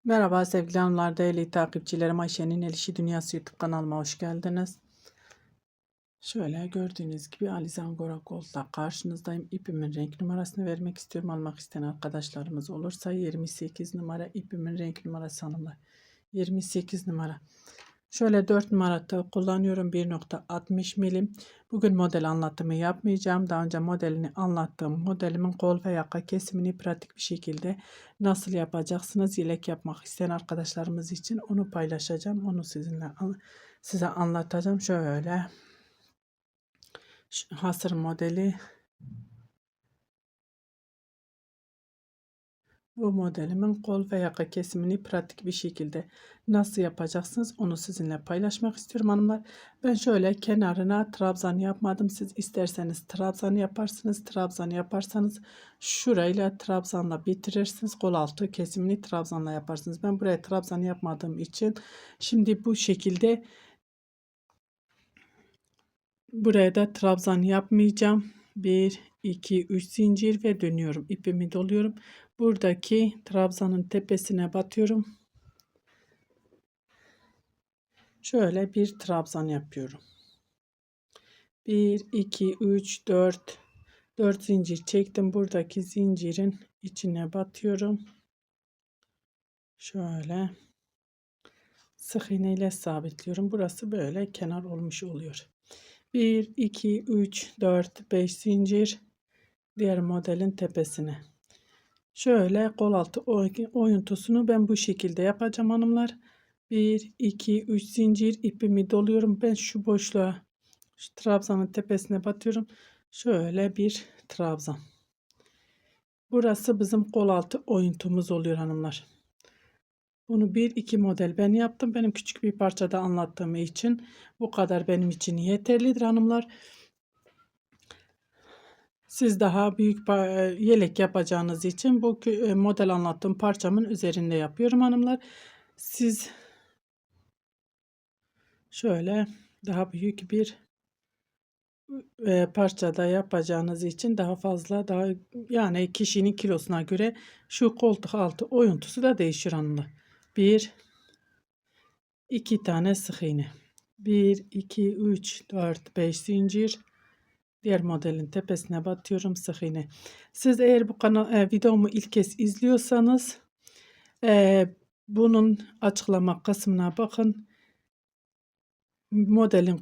Merhaba sevgili hanımlar, değerli takipçilerim. Ayşe'nin El İşi Dünyası YouTube kanalıma hoş geldiniz. Şöyle gördüğünüz gibi Alize Angora Gold'la karşınızdayım. İpimin renk numarasını vermek istiyorum. Almak isteyen arkadaşlarımız olursa 28 numara ipimin renk numarası hanımlar. 28 numara. Şöyle 4 numara kullanıyorum, 1,60 milim. Bugün model anlatımı yapmayacağım. Daha önce modelini anlattığım modelimin kol ve yaka kesimini pratik bir şekilde nasıl yapacaksınız yelek yapmak isteyen arkadaşlarımız için onu paylaşacağım. Onu size anlatacağım. Şöyle hasır modeli. Bu modelimin kol ve yaka kesimini pratik bir şekilde nasıl yapacaksınız onu sizinle paylaşmak istiyorum hanımlar. Ben şöyle kenarına trabzan yapmadım. Siz isterseniz trabzan yaparsınız. Trabzan yaparsanız şurayla trabzanla bitirirsiniz. Kol altı kesimini trabzanla yaparsınız. Ben buraya trabzan yapmadığım için şimdi bu şekilde buraya da trabzan yapmayacağım. 1, 2, 3 zincir ve dönüyorum. İpimi doluyorum. Buradaki trabzanın tepesine batıyorum. Şöyle bir trabzan yapıyorum. 1, 2, 3, 4. 4 zincir çektim. Buradaki zincirin içine batıyorum. Şöyle sık iğne ile sabitliyorum. Burası böyle kenar olmuş oluyor. 1, 2, 3, 4, 5 zincir. Diğer modelin tepesine. Şöyle kol altı oyuntusunu ben bu şekilde yapacağım hanımlar. 1, 2, 3 zincir ipimi doluyorum. Ben şu boşluğa, şu trabzanın tepesine batıyorum. Şöyle bir trabzan. Burası bizim kol altı oyuntumuz oluyor hanımlar. Bunu 1-2 model ben yaptım. Benim küçük bir parçada anlattığım için bu kadar benim için yeterlidir hanımlar. Siz daha büyük yelek yapacağınız için bu model anlattığım parçamın üzerinde yapıyorum hanımlar. Siz şöyle daha büyük bir parçada yapacağınız için daha fazla yani kişinin kilosuna göre şu koltuk altı oyuntusu da değişir hanımlar. 1 2 tane sık iğne. 1 2 3 4 5 zincir. Diğer modelin tepesine batıyorum, sık iğne. Siz eğer bu videomu ilk kez izliyorsanız bunun açıklama kısmına bakın. Modelin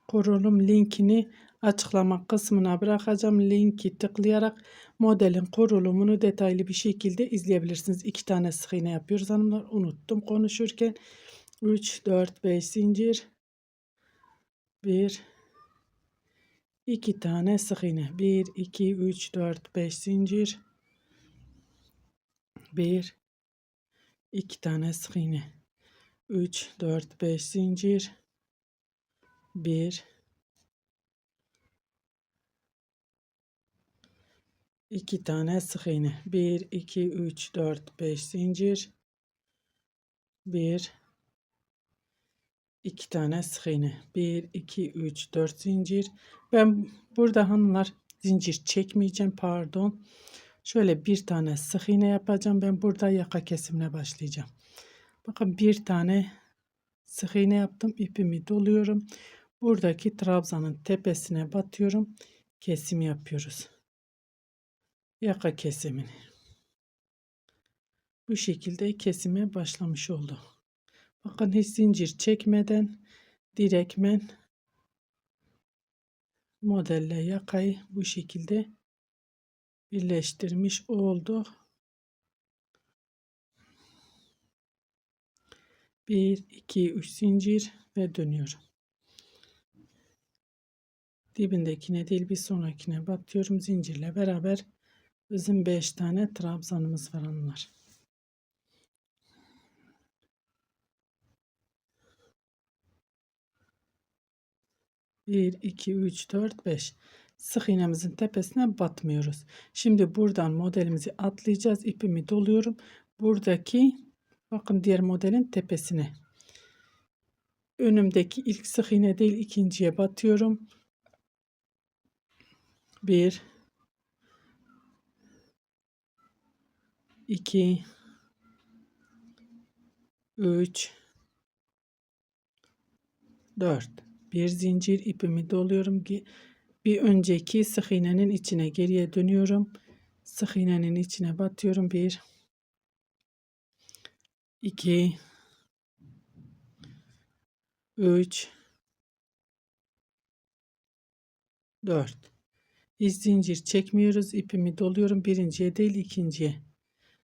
kurulum linkini açıklama kısmına bırakacağım. Linki tıklayarak modelin kurulumunu detaylı bir şekilde izleyebilirsiniz. 2 tane sık iğne yapıyoruz hanımlar. Unuttum konuşurken. 3 4 5 zincir. 1 2 tane sık iğne. 1 2 3 4 5 zincir. 1 2 tane sık iğne. 3 4 5 zincir. 1 2 tane sık iğne. 1 2 3 4 5 zincir. 1 2 tane sık iğne. 1 2 3 4 zincir. Ben burada hanımlar zincir çekmeyeceğim, pardon. Şöyle bir tane sık iğne yapacağım. Ben burada yaka kesimine başlayacağım. Bakın bir tane sık iğne yaptım. İpimi doluyorum. Buradaki trabzanın tepesine batıyorum. Kesim yapıyoruz. Yaka kesimini. Bu şekilde kesime başlamış oldu. Bakın hiç zincir çekmeden direktmen modelle yakayı bu şekilde birleştirmiş olduk. 1 2 3 zincir ve dönüyorum. Dibindekine değil bir sonrakine batıyorum. Zincirle beraber bizim 5 tane trabzanımız var hanımlar. Bir, iki, üç, dört, beş. Sık iğnemizin tepesine batmıyoruz. Şimdi buradan modelimizi atlayacağız. İpimi doluyorum. Buradaki bakın diğer modelin tepesine. Önümdeki ilk sık iğne değil ikinciye batıyorum. 1 2, 3, 4. Bir zincir ipimi doluyorum. Bir önceki sık iğnenin içine geriye dönüyorum. Sık iğnenin içine batıyorum. 1, 2, 3, 4. Hiç zincir çekmiyoruz. İpimi doluyorum. Birinciye değil ikinciye.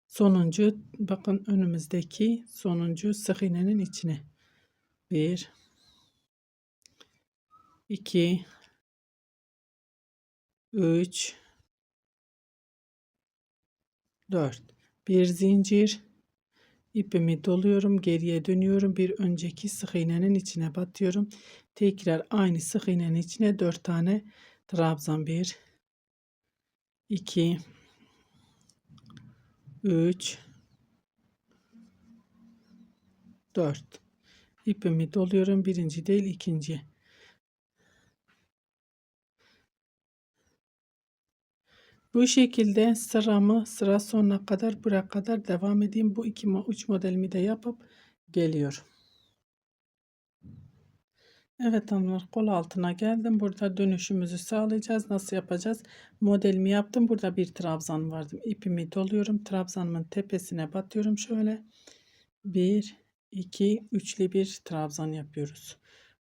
Sonuncu, bakın önümüzdeki sonuncu sık iğnenin içine. 1, 2, 3, 4. Bir zincir. İpimi doluyorum. Geriye dönüyorum. Bir önceki sık iğnenin içine batıyorum. Tekrar aynı sık iğnenin içine 4 tane trabzan. 1, 2, 3, 4. İpimi doluyorum. Birinci değil ikinci. Bu şekilde sıra sonuna kadar buraya kadar devam edeyim. Bu uç modelimi de yapıp geliyorum. Evet hanımlar, kol altına geldim. Burada dönüşümüzü sağlayacağız. Nasıl yapacağız? Modelimi yaptım. Burada bir trabzan vardı. İpimi doluyorum. Trabzanımın tepesine batıyorum. Şöyle 1, 2, üçlü bir trabzan yapıyoruz.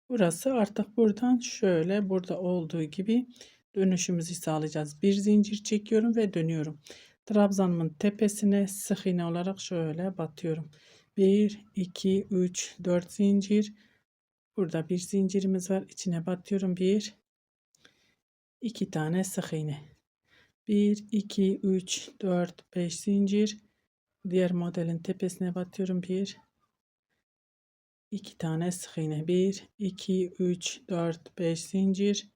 Burası artık buradan şöyle burada olduğu gibi dönüşümüzü sağlayacağız. Bir zincir çekiyorum ve dönüyorum. Trabzanımın tepesine sık iğne olarak şöyle batıyorum. 1, 2, 3, 4 zincir. Burada bir zincirimiz var. İçine batıyorum. 1, 2 tane sık iğne. 1, 2, 3, 4, 5 zincir. Diğer modelin tepesine batıyorum. 1, 2 tane sık iğne. 1, 2, 3, 4, 5 zincir.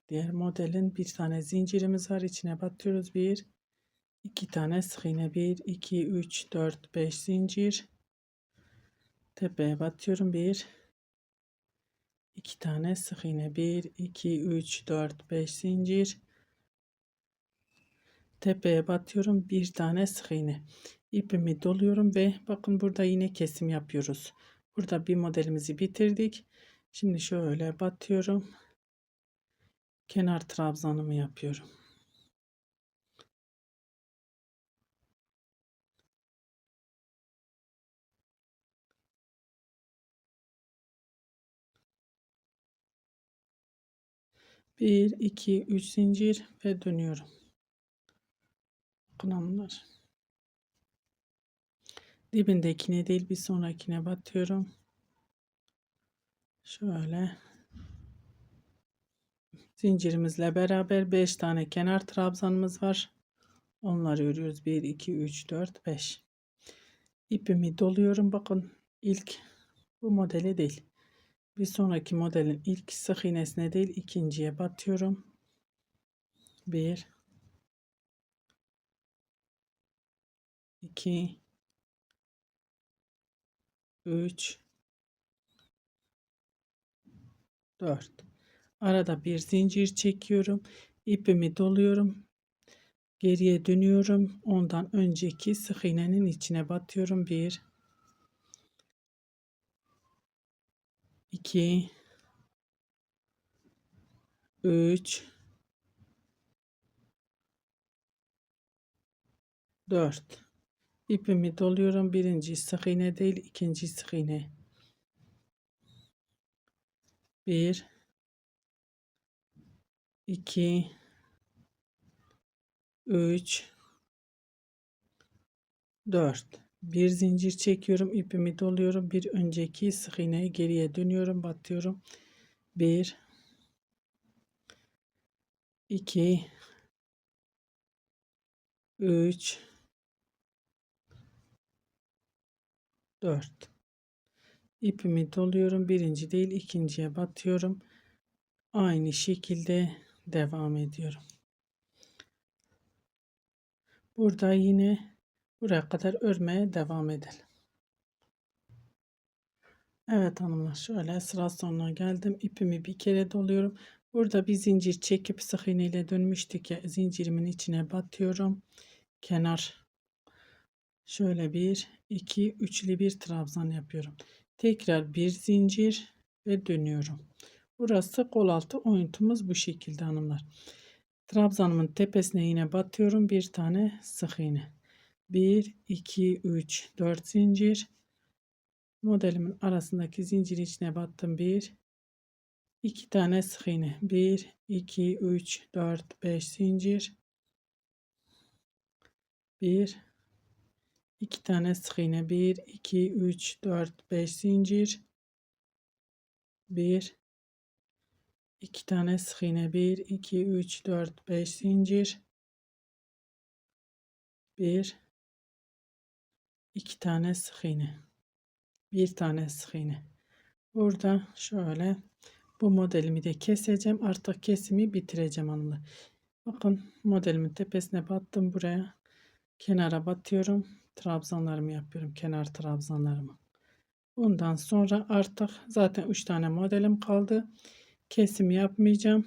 Diğer modelin bir tane zincirimiz var. İçine batıyoruz. 1, 2 tane sık iğne. 1, 2, 3, 4, 5 zincir. Tepeye batıyorum. 1, 2 tane sık iğne. 1, 2, 3, 4, 5 zincir. Tepeye batıyorum. Bir tane sık iğne. İpimi doluyorum ve bakın burada yine kesim yapıyoruz. Burada bir modelimizi bitirdik. Şimdi şöyle batıyorum. Kenar trabzanımı yapıyorum. Bir, iki, üç zincir ve dönüyorum. Kınamlar. Dibindekine değil bir sonrakine batıyorum. Şöyle zincirimizle beraber 5 tane kenar trabzanımız var. Onları örüyoruz. 1, 2, 3, 4, 5. İpimi doluyorum. Bakın ilk bu modele değil. Bir sonraki modelin ilk sık iğnesine değil ikinciye batıyorum. 1, 2, 3, 4. Arada bir zincir çekiyorum. İpimi doluyorum. Geriye dönüyorum. Ondan önceki sık iğnenin içine batıyorum. 1, 2, 3, 4. İpimi doluyorum. Birinci sık iğne değil ikinci sık iğne. 1, 2, 3, 4. Bir zincir çekiyorum. İpimi doluyorum. Bir önceki sık iğneyi geriye dönüyorum. Batıyorum. 1, 2, 3, 4. İpimi doluyorum. Birinci değil ikinciye batıyorum. Aynı şekilde devam ediyorum. Burada yine buraya kadar örmeye devam edelim. Evet hanımlar, şöyle sıra sonuna geldim. İpimi bir kere doluyorum. Burada bir zincir çekip sık iğne ile dönmüştük ya, zincirimin içine batıyorum. Kenar Şöyle bir, iki, üçlü bir trabzan yapıyorum. Tekrar bir zincir ve dönüyorum. Burası kol altı oyuntumuz bu şekilde hanımlar. Trabzanımın tepesine yine batıyorum. Bir tane sık iğne. 1, 2, 3, 4 zincir. Modelimin arasındaki zincir içine battım. 1, 2 tane sık iğne. 1, 2, 3, 4, 5 zincir. 1, 2 tane sık iğne. 1, 2, 3, 4, 5 zincir. 1, 2 tane sık iğne. 1, 2, 3, 4, 5 zincir. 1, 2 tane sık iğne. Bir tane sık iğne. Burada şöyle bu modelimi de keseceğim. Artık kesimi bitireceğim hanımlar. Bakın modelimin tepesine battım buraya. Kenara batıyorum. Trabzanlarımı yapıyorum. Kenar trabzanlarımı. Bundan sonra artık zaten 3 tane modelim kaldı. Kesim yapmayacağım.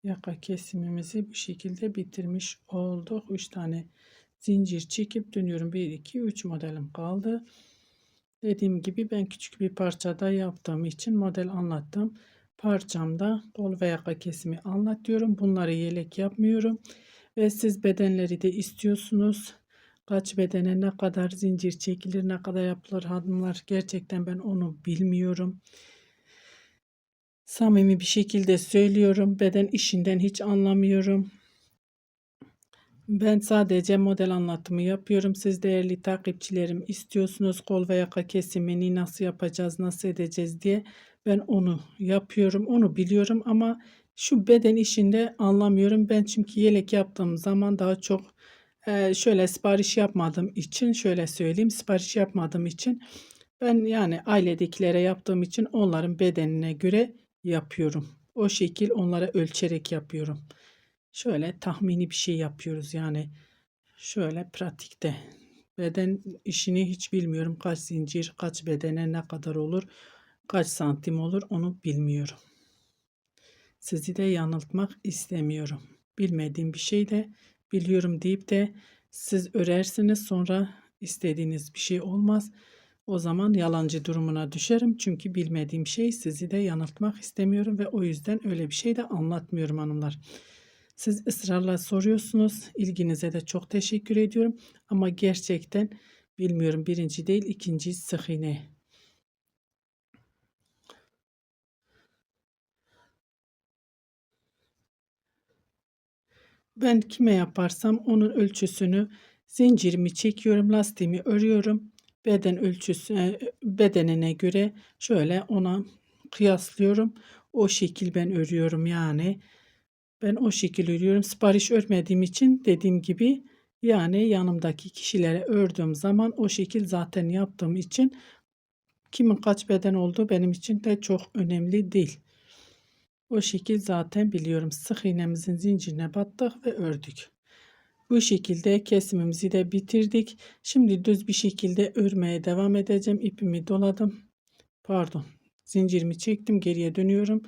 Yaka kesimimizi bu şekilde bitirmiş olduk. 3 tane zincir çekip dönüyorum. 1, 2, 3 modelim kaldı. Dediğim gibi ben küçük bir parçada yaptığım için model anlattım. Parçamda kol ve yaka kesimi anlatıyorum. Bunları yelek yapmıyorum. Ve siz bedenleri de istiyorsunuz. Kaç bedene ne kadar zincir çekilir, ne kadar yapılır hanımlar. Gerçekten ben onu bilmiyorum. Samimi bir şekilde söylüyorum. Beden işinden hiç anlamıyorum. Ben sadece model anlatımı yapıyorum. Siz değerli takipçilerim istiyorsunuz kol ve yaka kesimini nasıl yapacağız, nasıl edeceğiz diye. Ben onu yapıyorum, onu biliyorum ama şu beden işinde anlamıyorum. Ben çünkü yelek yaptığım zaman daha çok şöyle sipariş yapmadığım için şöyle söyleyeyim sipariş yapmadığım için ben yani ailedekilere yaptığım için onların bedenine göre yapıyorum. O şekil onlara ölçerek yapıyorum. Şöyle tahmini bir şey yapıyoruz yani. Şöyle pratikte. Beden işini hiç bilmiyorum. Kaç zincir, kaç bedene ne kadar olur, kaç santim olur onu bilmiyorum. Sizi de yanıltmak istemiyorum. Bilmediğim bir şey de biliyorum deyip de siz örersiniz sonra istediğiniz bir şey olmaz. O zaman yalancı durumuna düşerim. Çünkü bilmediğim şey sizi de yanıltmak istemiyorum ve o yüzden öyle bir şey de anlatmıyorum hanımlar. Siz ısrarla soruyorsunuz. İlginize de çok teşekkür ediyorum. Ama gerçekten bilmiyorum birinci değil ikinci sık iğne. Ben kime yaparsam onun ölçüsünü zincirimi çekiyorum, lastiğimi örüyorum. Beden ölçüsü bedenine göre şöyle ona kıyaslıyorum. O şekil ben örüyorum yani. Ben o şekil örüyorum. Sipariş örmediğim için dediğim gibi yani yanımdaki kişilere ördüğüm zaman o şekil zaten yaptığım için kimin kaç beden olduğu benim için de çok önemli değil. O şekil zaten biliyorum. Sık iğnemizin zincirine battık ve ördük. Bu şekilde kesimimizi de bitirdik. Şimdi düz bir şekilde örmeye devam edeceğim. İpimi doladım. Pardon. Zincirimi çektim. Geriye dönüyorum.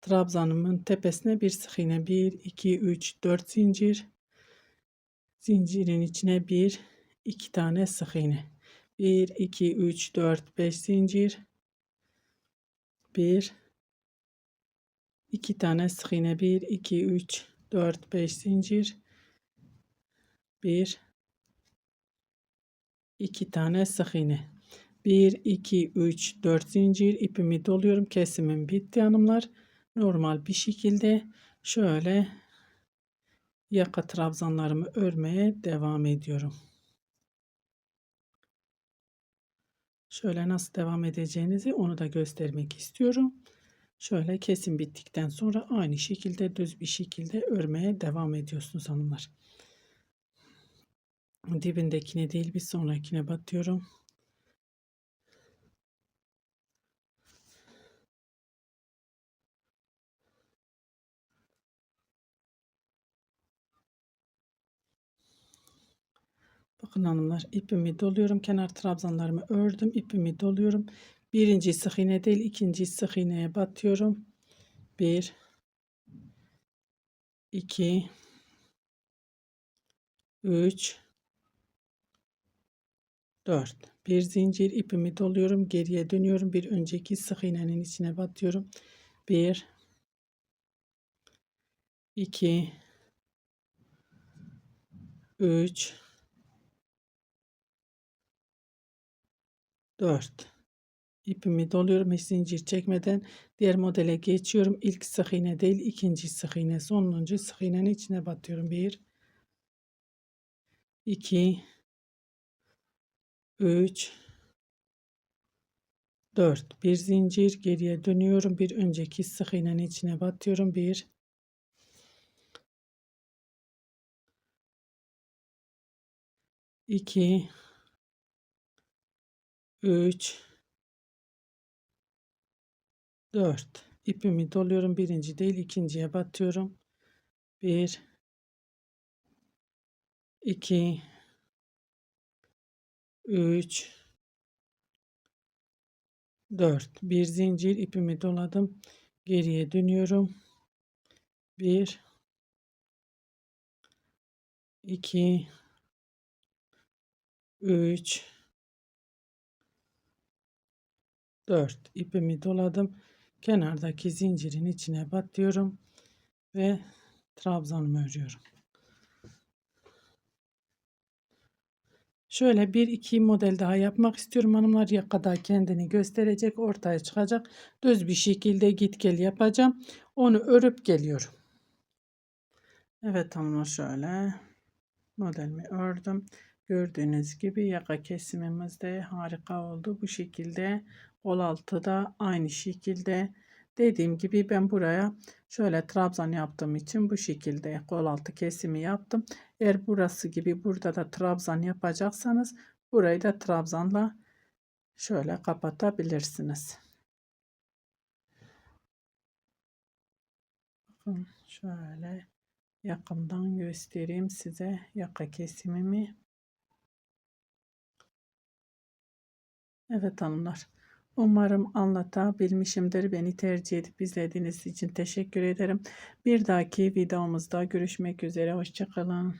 Trabzanımın tepesine bir sık iğne. 1, 2, 3, 4 zincir. Zincirin içine 1, 2 tane sık iğne. 1, 2, 3, 4, 5 zincir. 1, 2 tane sık iğne. 1, 2, 3, 4, 5 zincir. 1, 2 tane sık iğne. 1, 2, 3, 4 zincir ipimi doluyorum. Kesimim bitti hanımlar. Normal bir şekilde şöyle yaka trabzanlarımı örmeye devam ediyorum. Şöyle nasıl devam edeceğinizi onu da göstermek istiyorum. Şöyle kesim bittikten sonra aynı şekilde düz bir şekilde örmeye devam ediyorsunuz hanımlar. Dibindekine değil bir sonrakine batıyorum. Bakın hanımlar ipimi doluyorum. Kenar trabzanlarımı ördüm. İpimi doluyorum. Birinci sık iğne değil ikinci sık iğneye batıyorum. 1 2 3 4 bir zincir ipimi doluyorum, geriye dönüyorum, bir önceki sık iğnenin içine batıyorum. 1 2 3 4 ipimi doluyorum, hiç zincir çekmeden diğer modele geçiyorum. İlk sık iğne değil, ikinci sık iğne, sonuncu sık iğnenin içine batıyorum. 1 2 3 4 bir zincir, geriye dönüyorum, bir önceki sık iğnenin içine batıyorum. 1 2 3 4 ipimi doluyorum, birinci değil ikinciye batıyorum. 1 2 3 4 bir zincir, ipimi doladım, geriye dönüyorum. 1 2 3 4 ipimi doladım, kenardaki zincirin içine batıyorum ve trabzanımı örüyorum. Şöyle bir iki model daha yapmak istiyorum hanımlar. Yakada kendini gösterecek, ortaya çıkacak. Düz bir şekilde git gel yapacağım. Onu örüp geliyorum. Evet hanımlar, şöyle modelimi ördüm. Gördüğünüz gibi yaka kesimimiz de harika oldu. Bu şekilde kol altı da aynı şekilde. Dediğim gibi ben buraya şöyle trabzan yaptığım için bu şekilde kol altı kesimi yaptım. Eğer burası gibi burada da trabzan yapacaksanız burayı da trabzanla şöyle kapatabilirsiniz. Bakın şöyle yakından göstereyim size yaka kesimimi. Evet hanımlar, umarım anlatabilmişimdir. Beni tercih edip izlediğiniz için teşekkür ederim. Bir dahaki videomuzda görüşmek üzere. Hoşça kalın.